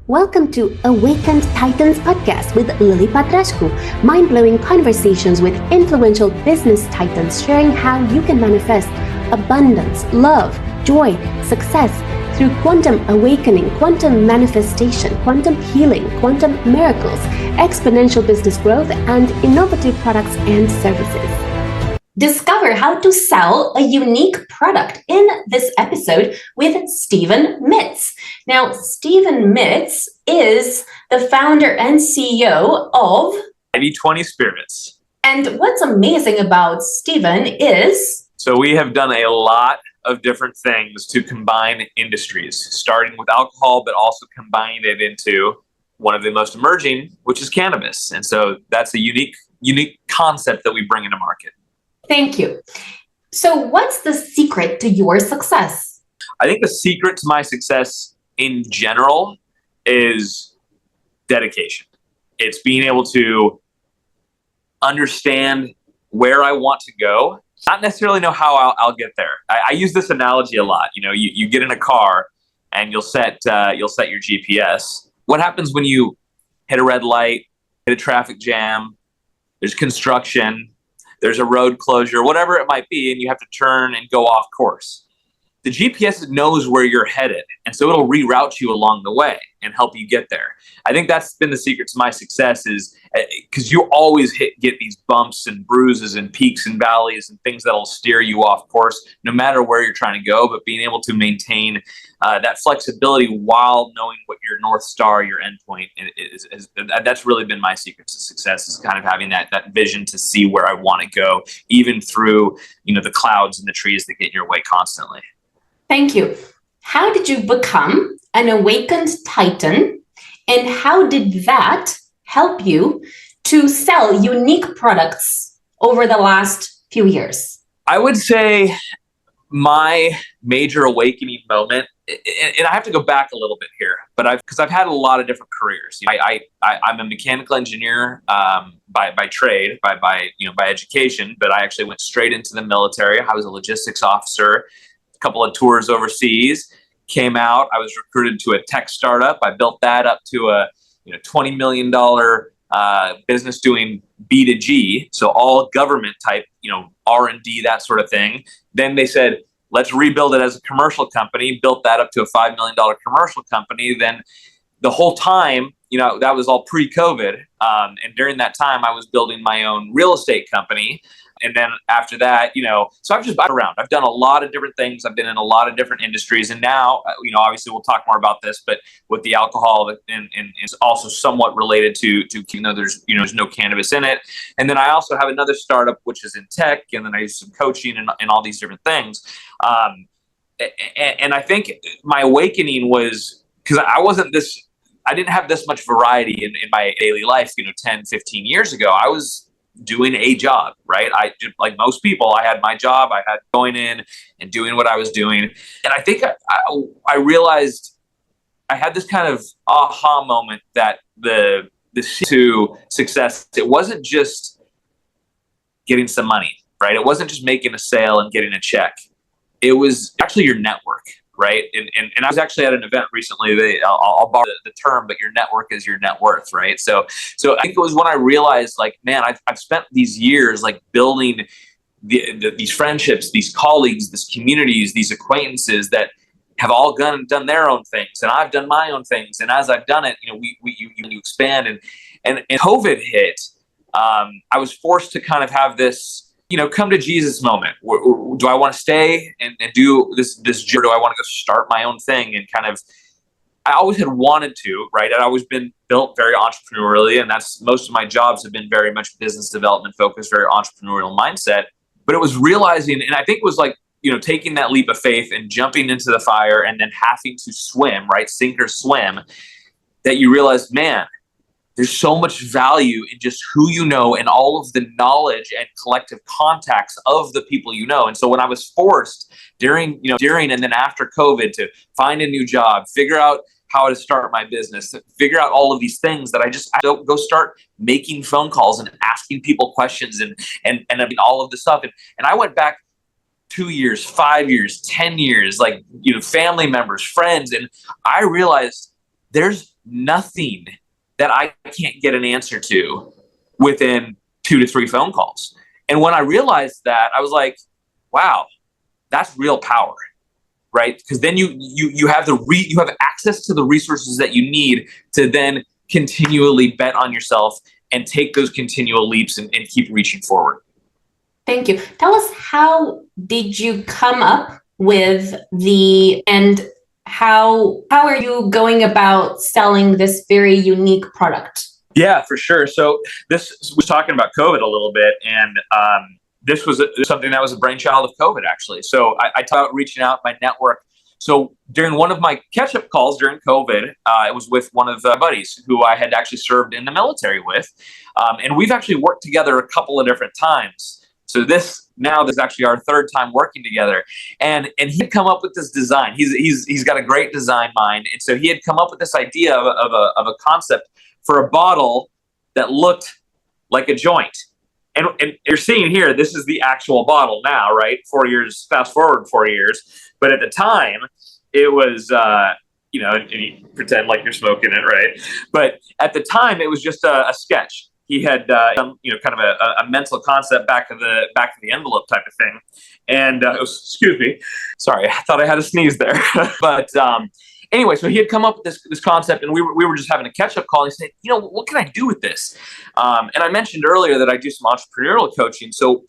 Welcome to Awakened Titans podcast with Lily Patrascu, mind-blowing conversations with influential business titans sharing how you can manifest abundance, love, joy, success through quantum awakening, quantum manifestation, quantum healing, quantum miracles, exponential business growth, and innovative products and services. Discover how to sell a unique product in this episode with Stephen Mitz. Now, Stephen Mitz is the founder and CEO of IVeinte Spirits. And what's amazing about Stephen is... So we have done a lot of different things to combine industries, starting with alcohol, but also combining it into one of the most emerging, which is cannabis. And so that's a unique concept that we bring into market. Thank you. So what's the secret to your success? I think the secret to my success in general is dedication. It's being able to understand where I want to go, not necessarily know how I'll get there. I use this analogy a lot. You know, you get in a car and you'll set your GPS. What happens when you hit a red light, hit a traffic jam, there's construction, there's a road closure, whatever it might be, and you have to turn and go off course? The GPS knows where you're headed, and so it'll reroute you along the way and help you get there. I think that's been the secret to my success, is because you always get these bumps and bruises and peaks and valleys and things that'll steer you off course, no matter where you're trying to go. But being able to maintain that flexibility while knowing what your North Star, your endpoint is, that's really been my secret to success, is kind of having that vision to see where I want to go, even through the clouds and the trees that get in your way constantly. Thank you. How did you become an awakened titan, and how did that help you to sell unique products over the last few years? I would say my major awakening moment, and I have to go back a little bit here, but because I've had a lot of different careers. I'm a mechanical engineer by trade, by education, but I actually went straight into the military. I was a logistics officer. Couple of tours overseas, came out. I was recruited to a tech startup. I built that up to a $20 million business doing B2G, so all government type, R&D, that sort of thing. Then they said, let's rebuild it as a commercial company. Built that up to a $5 million commercial company. Then the whole time, that was all pre-COVID, and during that time, I was building my own real estate company. And then after that, so I've just been around. I've done a lot of different things. I've been in a lot of different industries. And now, obviously we'll talk more about this, but with the alcohol and is also somewhat related to there's no cannabis in it. And then I also have another startup, which is in tech. And then I do some coaching and all these different things. And I think my awakening was because I didn't have this much variety in my daily life, 10, 15 years ago. I was doing a job, right? Like most people, I had my job. I had going in and doing what I was doing. And I think I realized I had this kind of aha moment that the to success, it wasn't just getting some money, right? It wasn't just making a sale and getting a check. It was actually your network, right? And I was actually at an event recently. I'll borrow the term, but your network is your net worth, right? So I think it was when I realized, like, man, I've spent these years like building these friendships, these colleagues, these communities, these acquaintances that have all done their own things, and I've done my own things. And as I've done it, you expand. And COVID hit. I was forced to kind of have this come to Jesus moment. Do I want to stay and do this, or do I want to go start my own thing? And kind of, I always had wanted to, right? I'd always been built very entrepreneurially, and that's most of my jobs have been very much business development focused, very entrepreneurial mindset. But it was realizing, and I think it was like, taking that leap of faith and jumping into the fire and then having to swim, right? Sink or swim, that you realize, man, there's so much value in just who you know and all of the knowledge and collective contacts of the people you know. And so when I was forced during and then after COVID to find a new job, figure out how to start my business, figure out all of these things, that I don't go start making phone calls and asking people questions and I mean, all of this stuff. And I went back 2 years, 5 years, 10 years, family members, friends. And I realized there's nothing that I can't get an answer to within 2 to 3 phone calls. And when I realized that, I was like, wow, that's real power, right? Because then you have you have access to the resources that you need to then continually bet on yourself and take those continual leaps and keep reaching forward. Thank you. Tell us, how did you come up with and how are you going about selling this very unique product? Yeah, for sure. So this was talking about COVID a little bit, and this was something that was a brainchild of COVID, actually. So I talked about reaching out my network. So during one of my catch-up calls during COVID, it was with one of the buddies who I had actually served in the military with, and we've actually worked together a couple of different times. So this is actually our third time working together, and he had come up with this design. He's got a great design mind, and so he had come up with this idea of a concept for a bottle that looked like a joint. And you're seeing here, this is the actual bottle now, right? 4 years, fast forward 4 years. But at the time, it was, and you pretend like you're smoking it, right? But at the time, it was just a sketch. He had, kind of a mental concept back of the envelope type of thing. And excuse me, sorry, I thought I had a sneeze there. But anyway, so he had come up with this concept, and we were just having a catch-up call. And he said, what can I do with this? And I mentioned earlier that I do some entrepreneurial coaching. So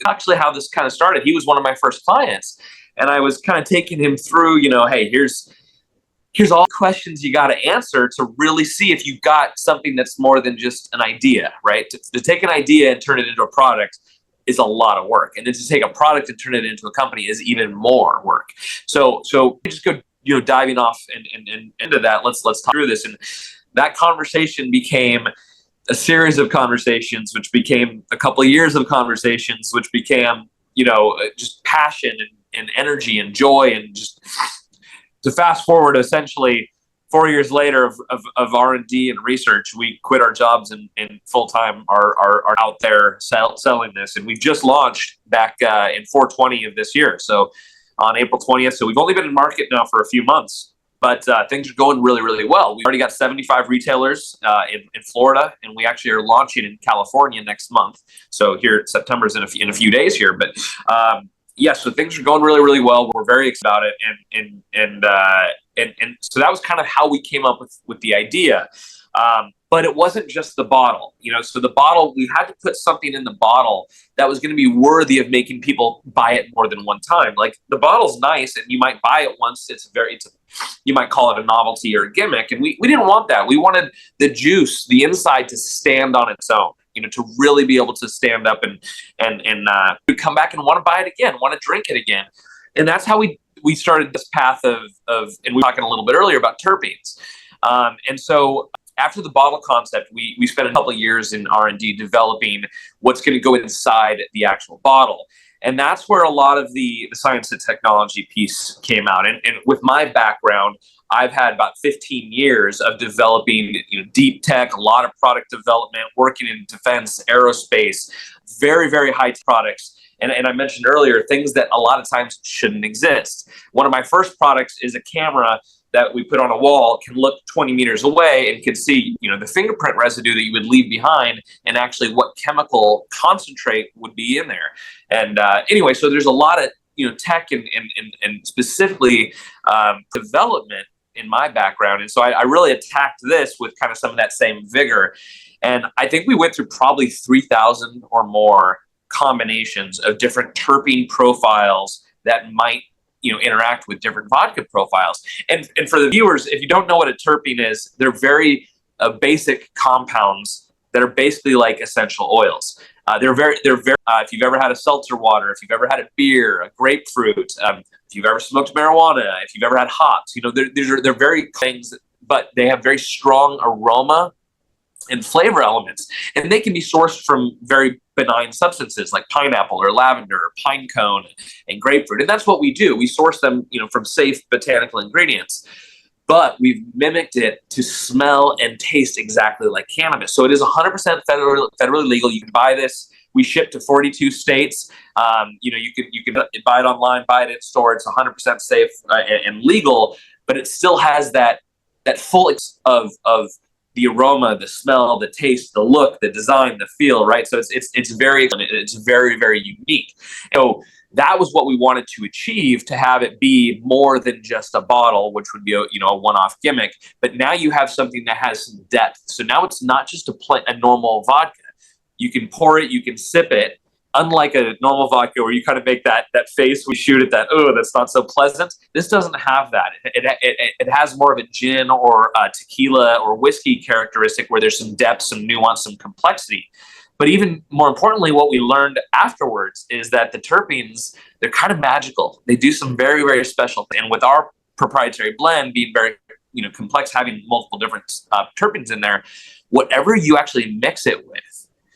actually how this kind of started, he was one of my first clients. And I was kind of taking him through, hey, here's all the questions you got to answer to really see if you've got something that's more than just an idea, right? To take an idea and turn it into a product is a lot of work. And then to take a product and turn it into a company is even more work. So just go diving off and into that, let's talk through this. And that conversation became a series of conversations, which became a couple of years of conversations, which became, just passion and energy and joy. And just to fast forward, essentially 4 years later of R&D and research, we quit our jobs and full-time are out there selling this. And we've just launched back in 4/20 of this year. So on April 20th. So we've only been in market now for a few months, but things are going really, really well. We've already got 75 retailers in Florida, and we actually are launching in California next month. So here, September is in a few days here, but so things are going really, really well. We're very excited about it, and so that was kind of how we came up with the idea. But it wasn't just the bottle, so the bottle, we had to put something in the bottle that was going to be worthy of making people buy it more than one time. Like, the bottle's nice and you might buy it once. You might call it a novelty or a gimmick. And we didn't want that. We wanted the juice, the inside, to stand on its own, to really be able to stand up and come back and want to buy it again, want to drink it again. And that's how we started this path of, and we were talking a little bit earlier about terpenes. And so after the bottle concept, we spent a couple of years in R&D developing what's going to go inside the actual bottle. And that's where a lot of the science and technology piece came out. And with my background, I've had about 15 years of developing deep tech, a lot of product development, working in defense, aerospace, very, very high products. And I mentioned earlier, things that a lot of times shouldn't exist. One of my first products is a camera that we put on a wall, can look 20 meters away and can see, the fingerprint residue that you would leave behind, and actually what chemical concentrate would be in there. And anyway, so there's a lot of tech and specifically development in my background, and so I really attacked this with kind of some of that same vigor. And I think we went through probably 3,000 or more combinations of different terpene profiles that might interact with different vodka profiles. And for the viewers, if you don't know what a terpene is, they're very basic compounds that are basically like essential oils. They're very. If you've ever had a seltzer water, if you've ever had a beer, a grapefruit, if you've ever smoked marijuana, if you've ever had hops, they're very things, but they have very strong aroma and flavor elements, and they can be sourced from very benign substances like pineapple or lavender or pine cone and grapefruit. And that's what we do. We source them, from safe botanical ingredients, but we've mimicked it to smell and taste exactly like cannabis. So it is 100% federally legal. You can buy this. We ship to 42 states. You can buy it online, buy it in store. It's 100% safe and legal, but it still has that that full of the aroma, the smell, the taste, the look, the design, the feel, right? So it's very very unique. So that was what we wanted to achieve, to have it be more than just a bottle, which would be a one-off gimmick. But now you have something that has some depth. So now it's not just a normal vodka. You can pour it, you can sip it. Unlike a normal vodka where you kind of make that face we shoot at that, oh, that's not so pleasant. This doesn't have that. It has more of a gin or a tequila or whiskey characteristic where there's some depth, some nuance, some complexity. But even more importantly, what we learned afterwards is that the terpenes, they're kind of magical. They do some very, very special things. And with our proprietary blend being very complex, having multiple different terpenes in there, whatever you actually mix it with.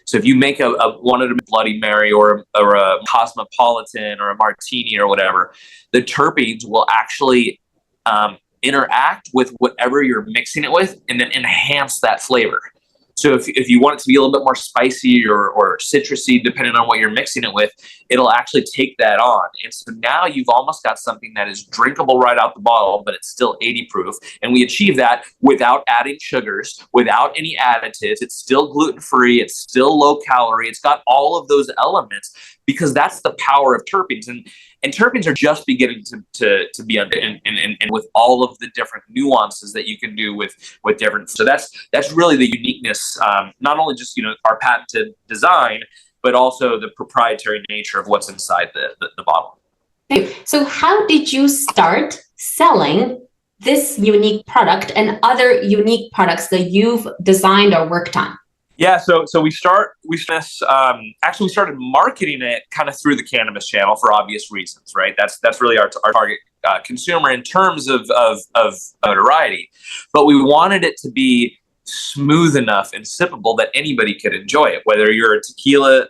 So if you make one of a Bloody Mary or a Cosmopolitan or a Martini or whatever, the terpenes will actually interact with whatever you're mixing it with and then enhance that flavor. So if you want it to be a little bit more spicy or citrusy, depending on what you're mixing it with, it'll actually take that on. And so now you've almost got something that is drinkable right out the bottle, but it's still 80 proof. And we achieve that without adding sugars, without any additives. It's still gluten-free. It's still low calorie. It's got all of those elements because that's the power of terpenes. And terpenes are just beginning to be under, and with all of the different nuances that you can do with different. So that's really the uniqueness, not only just our patented design, but also the proprietary nature of what's inside the bottle. So how did you start selling this unique product and other unique products that you've designed or worked on? Yeah, so we started marketing it kind of through the cannabis channel for obvious reasons, right? That's really our target consumer in terms of notoriety, but we wanted it to be smooth enough and sippable that anybody could enjoy it, whether you're a tequila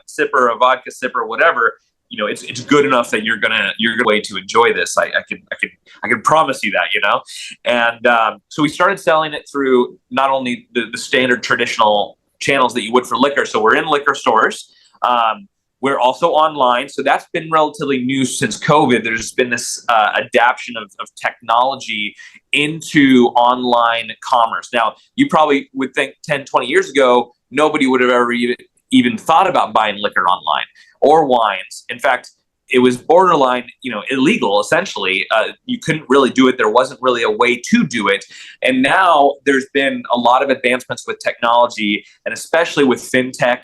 sipper, a vodka sipper, whatever. It's good enough that you're gonna way to enjoy this. I can promise you that, And so we started selling it through not only the standard traditional channels that you would for liquor. So we're in liquor stores. We're also online. So that's been relatively new since COVID. There's been this adaptation of technology into online commerce. Now, you probably would think 10, 20 years ago, nobody would have ever even thought about buying liquor online or wines. In fact, it was borderline, illegal, essentially. You couldn't really do it. There wasn't really a way to do it. And now there's been a lot of advancements with technology, and especially with fintech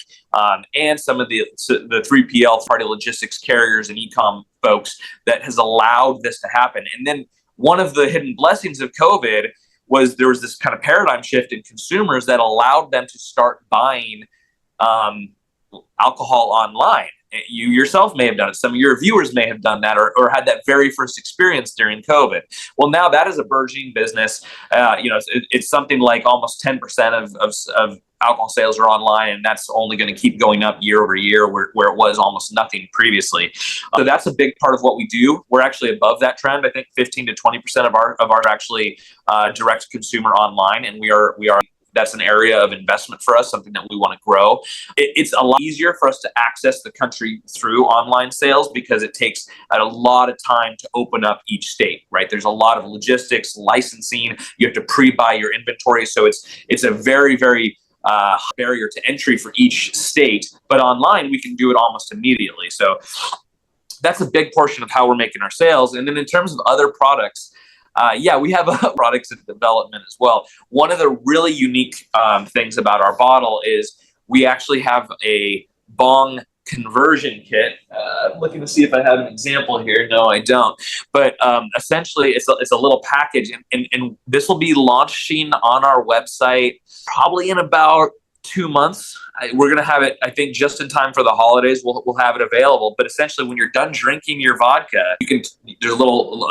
and some of the 3PL, party logistics carriers and e-com folks, that has allowed this to happen. And then one of the hidden blessings of COVID was there was this kind of paradigm shift in consumers that allowed them to start buying alcohol online. You yourself may have done it. Some of your viewers may have done that or had that very first experience during COVID. Well, now that is a burgeoning business. It's something like almost 10% of alcohol sales are online, and that's only going to keep going up year over year, where it was almost nothing previously. So that's a big part of what we do. We're actually above that trend. I think 15 to 20% of our actually direct consumer online, and we are. That's an area of investment for us, something that we want to grow. It's a lot easier for us to access the country through online sales because it takes a lot of time to open up each state, right? There's a lot of logistics, licensing. You have to pre-buy your inventory. So it's a very, very barrier to entry for each state. But online, we can do it almost immediately. So that's a big portion of how we're making our sales. And then in terms of other products, we have products in development as well. One of the really unique things about our bottle is we actually have a bong conversion kit. I'm looking to see if I have an example here. No, I don't. But essentially, it's a little package, and this will be launching on our website probably in about 2 months. We're going to have it, I think, just in time for the holidays. We'll have it available. But essentially, when you're done drinking your vodka, there's a little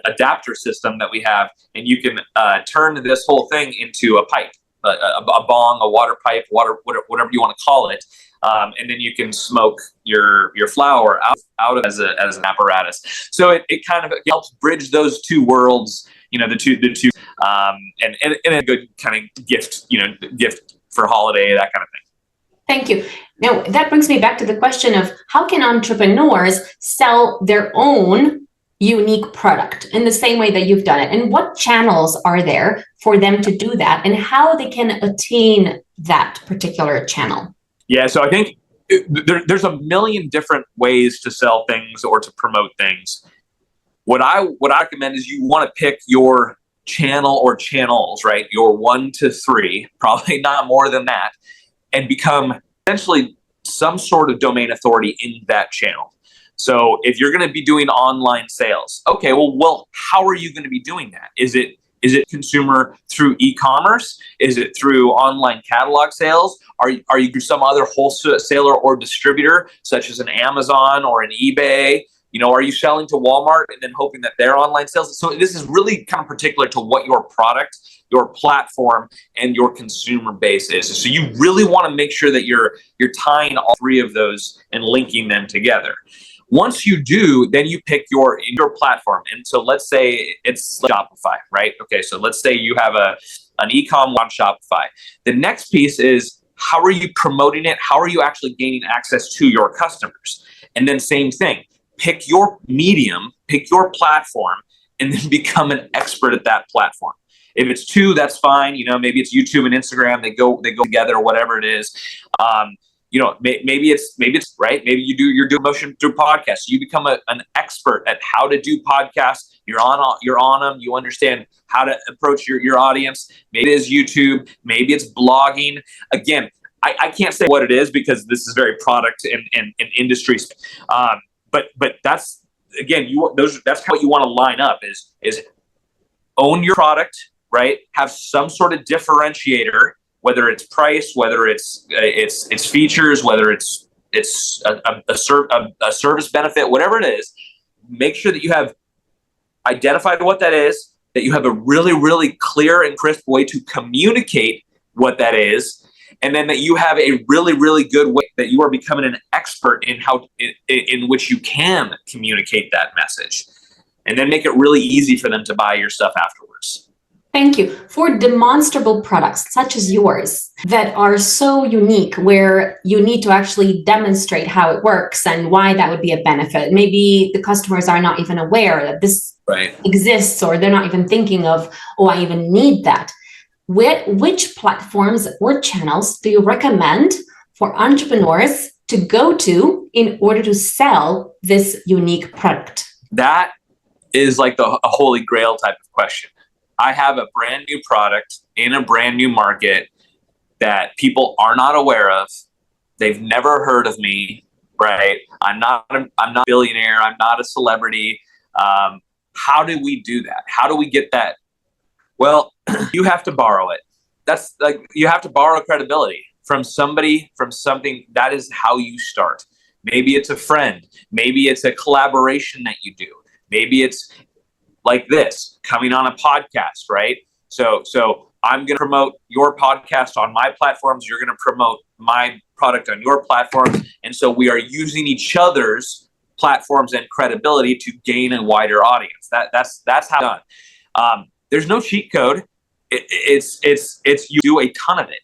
adapter system that we have, and you can turn this whole thing into a pipe, a bong, a water pipe, whatever you want to call it. And then you can smoke your flower out of as an apparatus. So it kind of helps bridge those two worlds, the two, and a good kind of gift for holiday, that kind of thing. Thank you. Now, that brings me back to the question of how can entrepreneurs sell their own unique product in the same way that you've done it? And what channels are there for them to do that, and how they can attain that particular channel? Yeah, so I think there's a million different ways to sell things or to promote things. What I recommend is you want to pick your channel or channels, right? Your 1 to 3, probably not more than that, and become essentially some sort of domain authority in that channel. So if you're going to be doing online sales, okay, well, how are you going to be doing that? Is it consumer through e-commerce? Is it through online catalog sales? Are you through some other wholesaler or distributor, such as an Amazon or an eBay? Are you selling to Walmart and then hoping that their online sales? So this is really kind of particular to what your product, your platform, and your consumer base is. So you really want to make sure that you're tying all three of those and linking them together. Once you do, then you pick your platform. And so let's say it's Shopify, right? Okay, so let's say you have an e-com on Shopify. The next piece is, how are you promoting it? How are you actually gaining access to your customers? And then same thing. Pick your medium, pick your platform, and then become an expert at that platform. If it's two, that's fine. Maybe it's YouTube and Instagram. They go together, or whatever it is. Maybe it's right. Maybe you're doing motion through podcasts. You become an expert at how to do podcasts. You're on them. You understand how to approach your audience. Maybe it is YouTube. Kind it's blogging. Again, I can't say what it is because this is very product and industry. But that's, again, that's kind of what you want to line up is own your product, right? Have some sort of differentiator, whether it's price, whether it's features, whether it's a service benefit, whatever it is. Make sure that you have identified what that is, that you have a really, really clear and crisp way to communicate what that is, and then that you have a really, really good way that you are becoming an expert in how in which you can communicate that message, and then make it really easy for them to buy your stuff afterwards. Thank you. For demonstrable products such as yours that are so unique, where you need to actually demonstrate how it works and why that would be a benefit. Maybe the customers are not even aware that this exists, or they're not even thinking of, oh, I even need that. Which platforms or channels do you recommend for entrepreneurs to go to in order to sell this unique product? That is like a holy grail type of question. I have a brand new product in a brand new market that people are not aware of. They've never heard of me, right? I'm not a billionaire. I'm not a celebrity. How do we do that? How do we get that? Well, you have to borrow it. That's like, you have to borrow credibility from somebody, from something. That is how you start. Maybe it's a friend. Maybe it's a collaboration that you do. Maybe it's like this, coming on a podcast, right? So I'm going to promote your podcast on my platforms. You're going to promote my product on your platform. And so we are using each other's platforms and credibility to gain a wider audience. That's how it's done. There's no cheat code. It's you do a ton of it.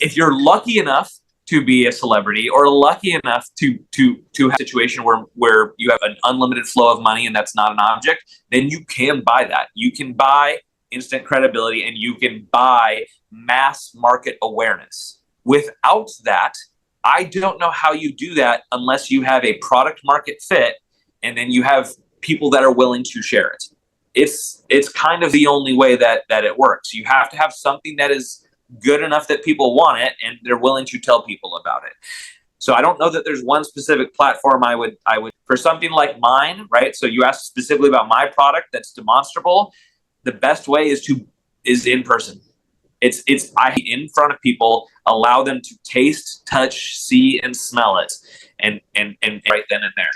If you're lucky enough to be a celebrity, or lucky enough to have a situation where you have an unlimited flow of money and that's not an object, then you can buy that. You can buy instant credibility, and you can buy mass market awareness. Without that, I don't know how you do that unless you have a product market fit, and then you have people that are willing to share it. It's kind of the only way that it works. You have to have something that is good enough that people want it and they're willing to tell people about it. So I don't know that there's one specific platform I would for something like mine, right? So you asked specifically about my product that's demonstrable. The best way is in person. It's in front of people, allow them to taste, touch, see, and smell it, and right then and there.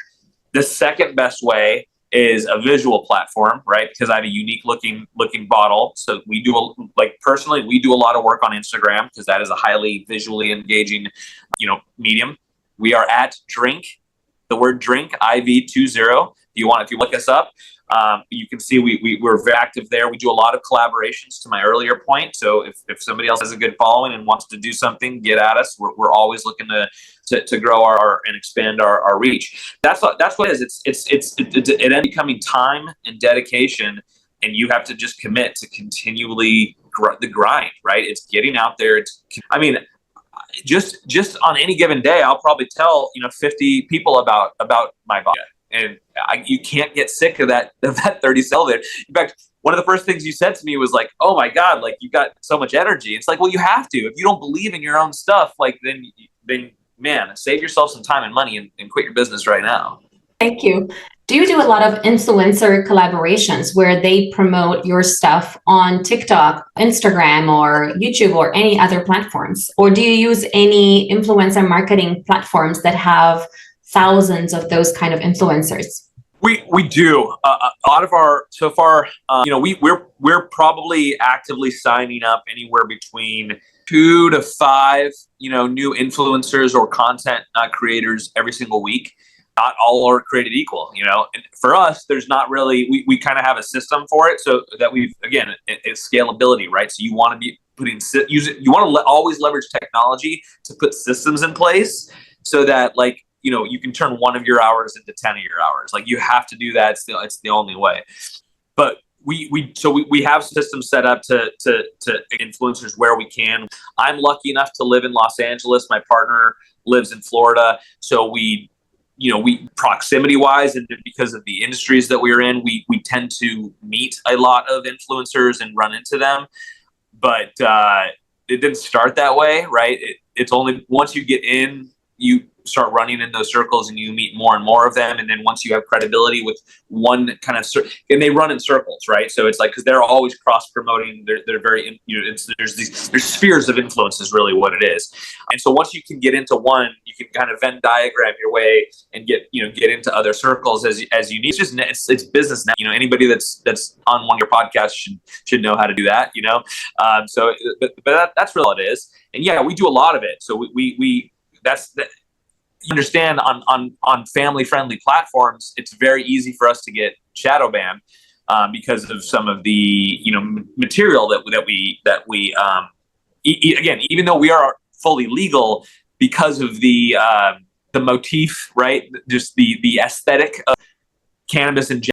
The second best way is a visual platform, right? Because I have a unique looking bottle. So we do personally, we do a lot of work on Instagram because that is a highly visually engaging, medium. We are at the word drink, IV20. if you look us up, you can see we're very active there. We do a lot of collaborations, to my earlier point. So if somebody else has a good following and wants to do something, get at us. We're always looking to grow and expand our reach. That's what it is. It ends up becoming time and dedication, and you have to just commit to continually the grind, right? It's getting out there. Just on any given day, I'll probably tell 50 people about my vodka, and you can't get sick of that 30 cell there. In fact, one of the first things you said to me was like, "Oh my God, like you got so much energy." It's like, well, you have to. If you don't believe in your own stuff, like then man, save yourself some time and money and quit your business right now. Thank you. Do you do a lot of influencer collaborations where they promote your stuff on TikTok, Instagram, or YouTube, or any other platforms? Or do you use any influencer marketing platforms that have thousands of those kind of influencers? We do a lot of our so far. We're probably actively signing up anywhere between 2 to 5 new influencers or content creators every single week. Not all are created equal, and for us, there's not really, we kind of have a system for it, so that it's scalability, right? So you want to be you want to always leverage technology to put systems in place so that you can turn 1 of your hours into 10 of your hours. Like you have to do that. It's the only way. But we have systems set up to influencers where we can. I'm lucky enough to live in Los Angeles. My partner lives in Florida, so we proximity wise, and because of the industries that we're in, we tend to meet a lot of influencers and run into them. But it didn't start that way, right? It's only once you get in, you start running in those circles and you meet more and more of them. And then once you have credibility with one kind of, and they run in circles, right? So it's like, cause they're always cross promoting. They're very, there's spheres of influence is really what it is. And so once you can get into one, you can kind of Venn diagram your way and get into other circles as you need. It's business now. Anybody that's on one of your podcasts should know how to do that, but that's really all it is. And yeah, we do a lot of it. So you understand on family friendly platforms, it's very easy for us to get shadow banned because of some of the material that we again, even though we are fully legal, because of the motif, right? Just the aesthetic of cannabis, and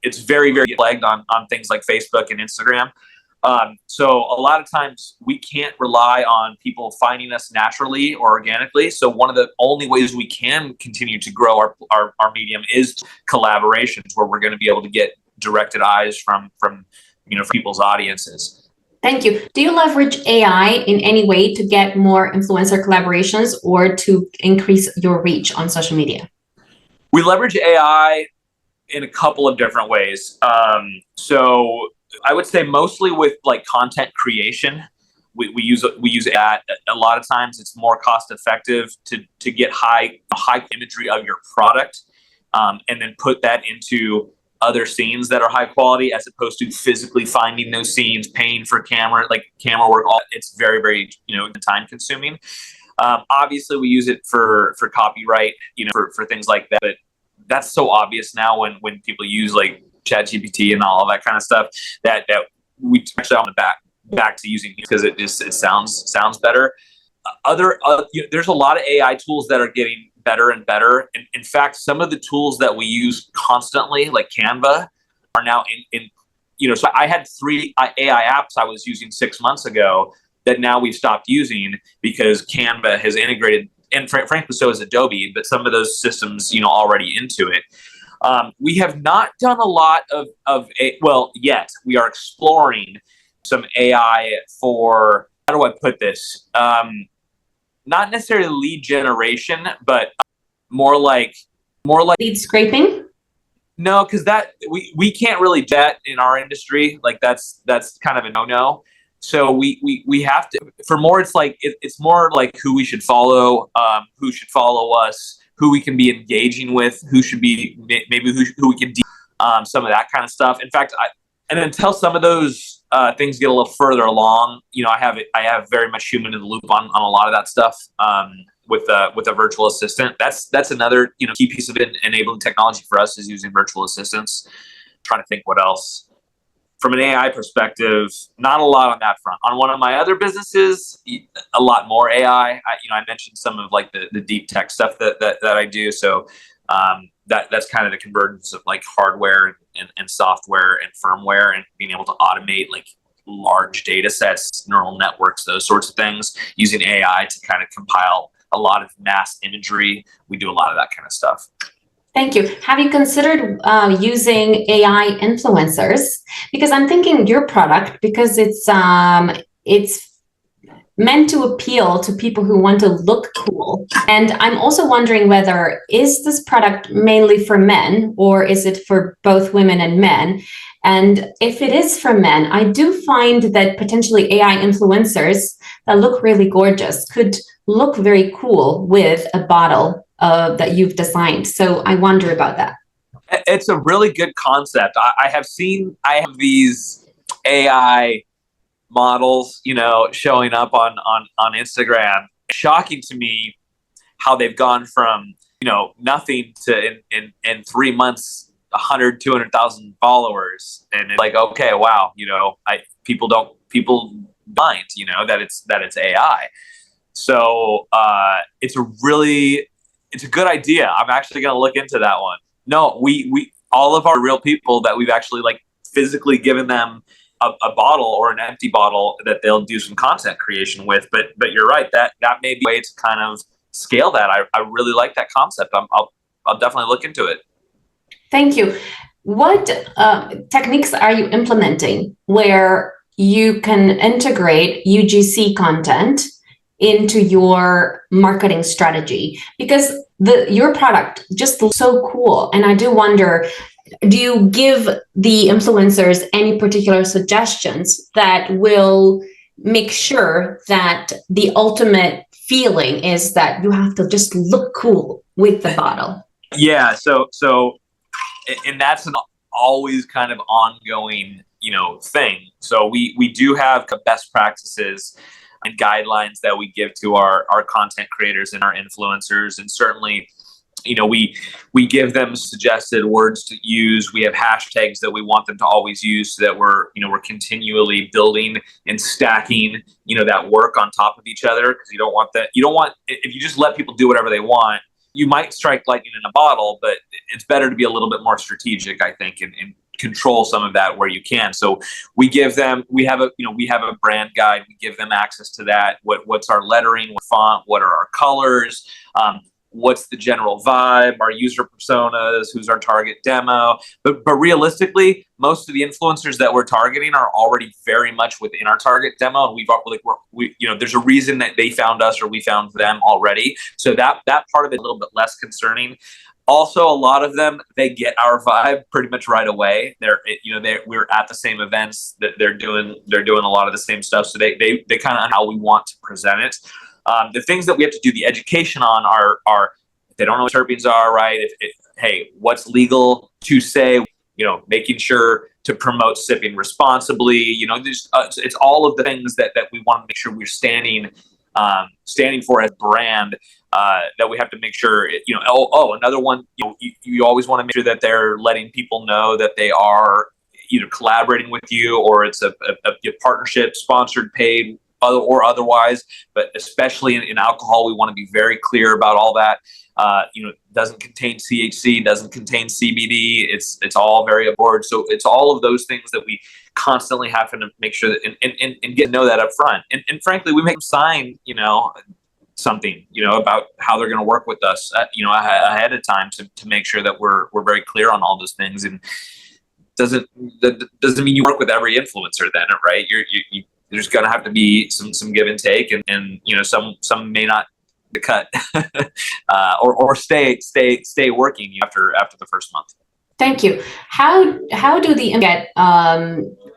it's very, very flagged on things like Facebook and Instagram. So a lot of times we can't rely on people finding us naturally or organically. So one of the only ways we can continue to grow our medium is collaborations, where we're going to be able to get directed eyes from people's audiences. Thank you. Do you leverage AI in any way to get more influencer collaborations or to increase your reach on social media? We leverage AI in a couple of different ways. So I would say mostly with content creation, we use that. A lot of times it's more cost effective to get high imagery of your product, and then put that into other scenes that are high quality, as opposed to physically finding those scenes, paying for camera work. It's very, very time consuming. Obviously we use it for copyright, for things like that. But that's so obvious now when people use ChatGPT and all of that kind of stuff that we actually on the back to using, because it sounds better. There's a lot of AI tools that are getting better and better. And in fact, some of the tools that we use constantly, like Canva, are now in so I had 3 AI apps I was using 6 months ago that now we've stopped using because Canva has integrated, and frankly, so is Adobe, but some of those systems, already into it. We have not done a lot yet. We are exploring some AI for, how do I put this? Not necessarily lead generation, but more like Lead scraping? No, because we can't really do that in our industry. That's kind of a no-no. So we have to, for more, it's more like who we should follow, who should follow us, who we can be engaging with, who should be who we can some of that kind of stuff. In fact, and until some of those things get a little further along, I have very much human in the loop on a lot of that stuff. with a virtual assistant. That's another key piece of enabling technology for us is using virtual assistants. Trying to think what else. From an AI perspective, not a lot on that front. On one of my other businesses, a lot more AI. I mentioned some of like the deep tech stuff that I do. So that's kind of the convergence of like hardware and software and firmware, and being able to automate like large data sets, neural networks, those sorts of things, using AI to kind of compile a lot of mass imagery. We do a lot of that kind of stuff. Thank you. Have you considered using AI influencers? Because I'm thinking your product, because it's meant to appeal to people who want to look cool. And I'm also wondering whether, is this product mainly for men, or is it for both women and men? And if it is for men, I do find that potentially AI influencers that look really gorgeous could look very cool with a bottle that you've designed. So I wonder about that. It's a really good concept. I have these AI models, showing up on Instagram. Shocking to me how they've gone from, nothing to in 3 months, 100, 200,000 followers. And it's like, okay, wow, people mind, that it's AI. So it's a good idea. I'm actually going to look into that one. No, we all of our real people that we've actually like physically given them a bottle or an empty bottle that they'll do some content creation with. But you're right, that may be a way to kind of scale that. I really like that concept. I'll definitely look into it. Thank you. What techniques are you implementing where you can integrate UGC content into your marketing strategy? Because your product just looks so cool. And I do wonder, do you give the influencers any particular suggestions that will make sure that the ultimate feeling is that you have to just look cool with the bottle? Yeah. So, and that's an always kind of ongoing, thing. So we do have best practices and guidelines that we give to our content creators and our influencers. And certainly, we give them suggested words to use. We have hashtags that we want them to always use, so that we're continually building and stacking, that work on top of each other. Because you don't want, if you just let people do whatever they want, you might strike lightning in a bottle, but it's better to be a little bit more strategic, I think, and control some of that where you can. So we have a brand guide. We give them access to that. What's our lettering, what font, what are our colors, what's the general vibe, our user personas, who's our target demo. But realistically, most of the influencers that we're targeting are already very much within our target demo, and there's a reason that they found us or we found them already. So that part of it is a little bit less concerning. Also, a lot of them, they get our vibe pretty much right away. We're at the same events that they're doing a lot of the same stuff. So they kind of know how we want to present it. The things that we have to do the education on are if they don't know what terpenes are, right? Hey, what's legal to say? Making sure to promote sipping responsibly. It's all of the things that we want to make sure we're standing for as brand. That we have to make sure, another one, you always want to make sure that they're letting people know that they are either collaborating with you, or it's a partnership, sponsored, paid, or otherwise. But especially in alcohol, we want to be very clear about all that. Doesn't contain THC, doesn't contain CBD. It's all very aboard. So it's all of those things that we constantly have to make sure that and get to know that up front. And frankly, we make them sign, something, about how they're going to work with us, ahead of time to make sure that we're very clear on all those things. And that doesn't mean you work with every influencer then, right? There's going to have to be some give and take, and some may not cut or stay working after the first month. Thank you. How do the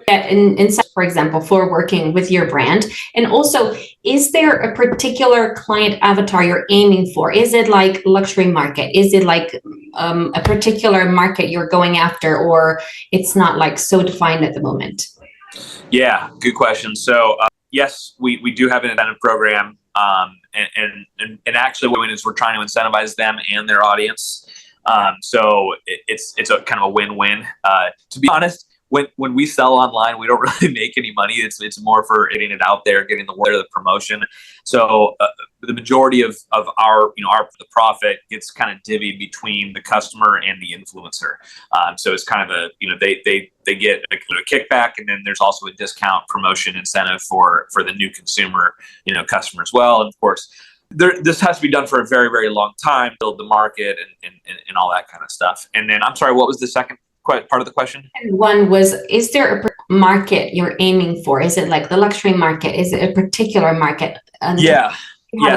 get insight, for example, for working with your brand? And also, is there a particular client avatar you're aiming for? Is it like luxury market? Is it like a particular market you're going after, or it's not like so defined at the moment? Yeah, good question. So yes, we do have an incentive program And actually what we're doing is we're trying to incentivize them and their audience. So it's a kind of a win-win. To be honest, when we sell online, we don't really make any money. It's more for getting it out there, getting the word, the promotion. So the majority of our the profit gets kind of divvied between the customer and the influencer. So it's kind of they get a kickback, and then there's also a discount promotion incentive for the new consumer customer as well. And of course, this has to be done for a very, very long time, build the market and all that kind of stuff. And then I'm sorry, what was the second part of the question? One was, is there a market you're aiming for? Is it like the luxury market? Is it a particular market? Yeah.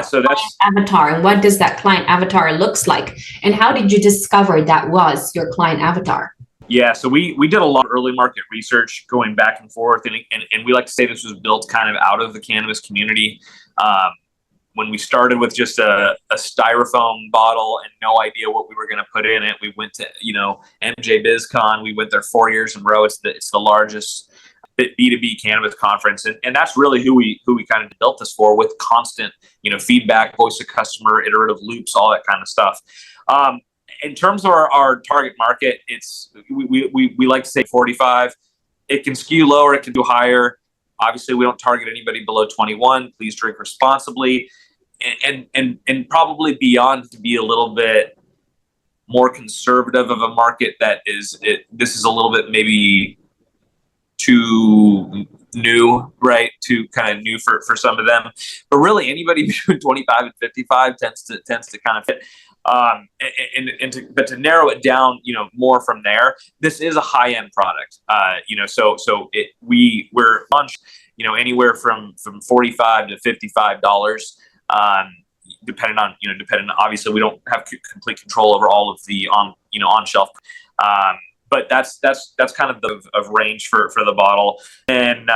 So that's avatar. And what does that client avatar looks like? And how did you discover that was your client avatar? Yeah, so we did a lot of early market research going back and forth. And we like to say this was built kind of out of the cannabis community. When we started with just a styrofoam bottle and no idea what we were going to put in it, we went to MJ BizCon. We went there 4 years in a row. It's the largest B2B cannabis conference, and that's really who we kind of built this for, with constant feedback, voice of customer, iterative loops, all that kind of stuff. In terms of our target market, we like to say 45. It can skew lower, it can do higher. Obviously, we don't target anybody below 21. Please drink responsibly, and probably beyond, to be a little bit more conservative of a market. This is a little bit maybe too new, right? Too kind of new for some of them. But really, anybody between 25 and 55 tends to kind of fit. But to narrow it down, more from there, this is a high-end product. We're launched, anywhere from $45 to $55, depending on, obviously we don't have complete control over all of the on shelf. But that's kind of the range for the bottle. And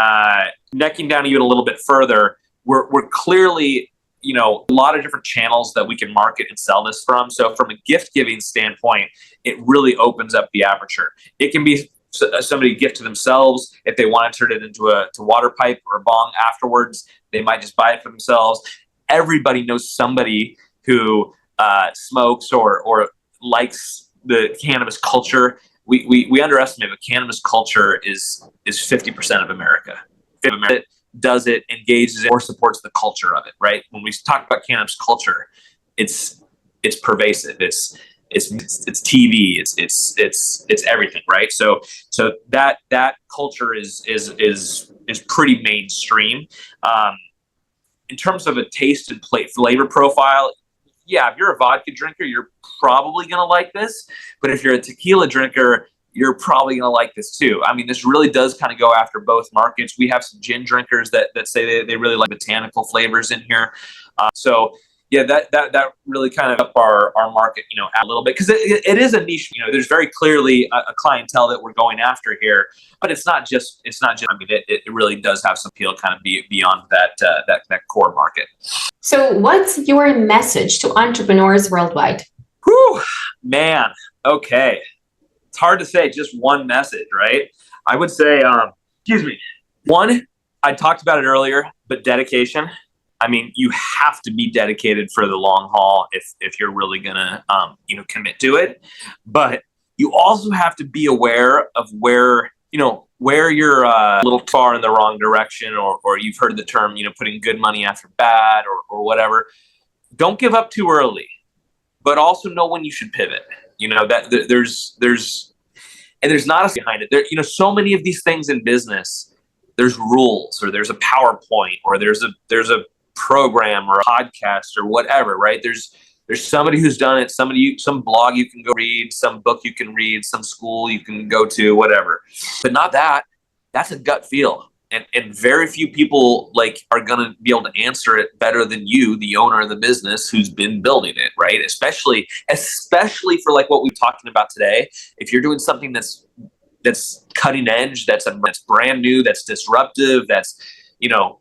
necking down even a little bit further, we're clearly a lot of different channels that we can market and sell this from. So from a gift giving standpoint, it really opens up the aperture. It can be somebody gift to themselves. If they want to turn it into a water pipe or a bong afterwards, they might just buy it for themselves. Everybody knows somebody who smokes or likes the cannabis culture. We underestimate, but cannabis culture is 50% of America. 50% of America does it, engages it, or supports the culture of it, right? When we talk about cannabis culture, it's pervasive. It's TV. It's everything, right? So that culture is pretty mainstream. In terms of a taste and flavor profile, yeah, if you're a vodka drinker, you're probably gonna like this. But if you're a tequila drinker, you're probably going to like this too. I mean, this really does kind of go after both markets. We have some gin drinkers that say they really like botanical flavors in here. So yeah, that really kind of up our market, a little bit, because it is a niche. There's very clearly a clientele that we're going after here, but it's not just. I mean, it really does have some appeal, kind of beyond that core market. So, what's your message to entrepreneurs worldwide? Whew, man. Okay. It's hard to say just one message, right? I would say, one, I talked about it earlier, but dedication. I mean, you have to be dedicated for the long haul if you're really gonna, commit to it. But you also have to be aware of where you're a little far in the wrong direction, or you've heard the term, putting good money after bad, or whatever. Don't give up too early, but also know when you should pivot. That there's not a behind it. There, so many of these things in business, there's rules, or there's a PowerPoint, or there's a program or a podcast or whatever, right? There's somebody who's done it, some blog you can go read, some book you can read, some school you can go to, whatever. But not that. That's a gut feel. And very few people are going to be able to answer it better than you, the owner of the business who's been building it, right? Especially for what we're talking about today. If you're doing something that's cutting edge, that's brand new, that's disruptive, that's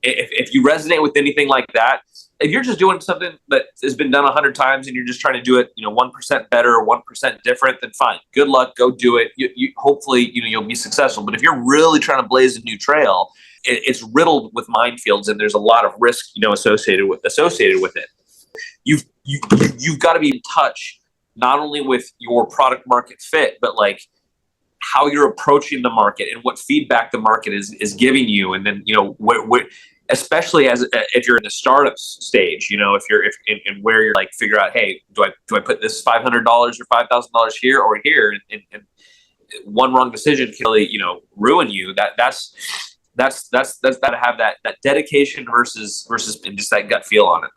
if you resonate with anything like that, if you're just doing something that has been done 100 times and you're just trying to do it, 1% better or 1% different, then fine. Good luck. Go do it. Hopefully, you'll be successful. But if you're really trying to blaze a new trail, it's riddled with minefields, and there's a lot of risk, associated with it. You've got to be in touch not only with your product market fit, but like how you're approaching the market and what feedback the market is giving you, and then especially if you're in the startup stage, if you're where you're like figure out, hey, do I put this $500 or $5,000 here or here, and one wrong decision can really ruin you. That's got to have that dedication versus and just that gut feel on it.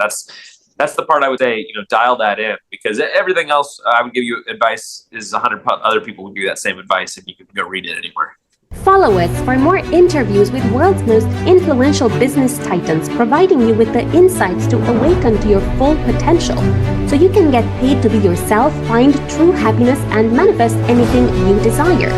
That's the part I would say, dial that in, because everything else I would give you advice is 100 other people would give you that same advice, and you can go read it anywhere. Follow us for more interviews with world's most influential business titans, providing you with the insights to awaken to your full potential, so you can get paid to be yourself, find true happiness, and manifest anything you desire.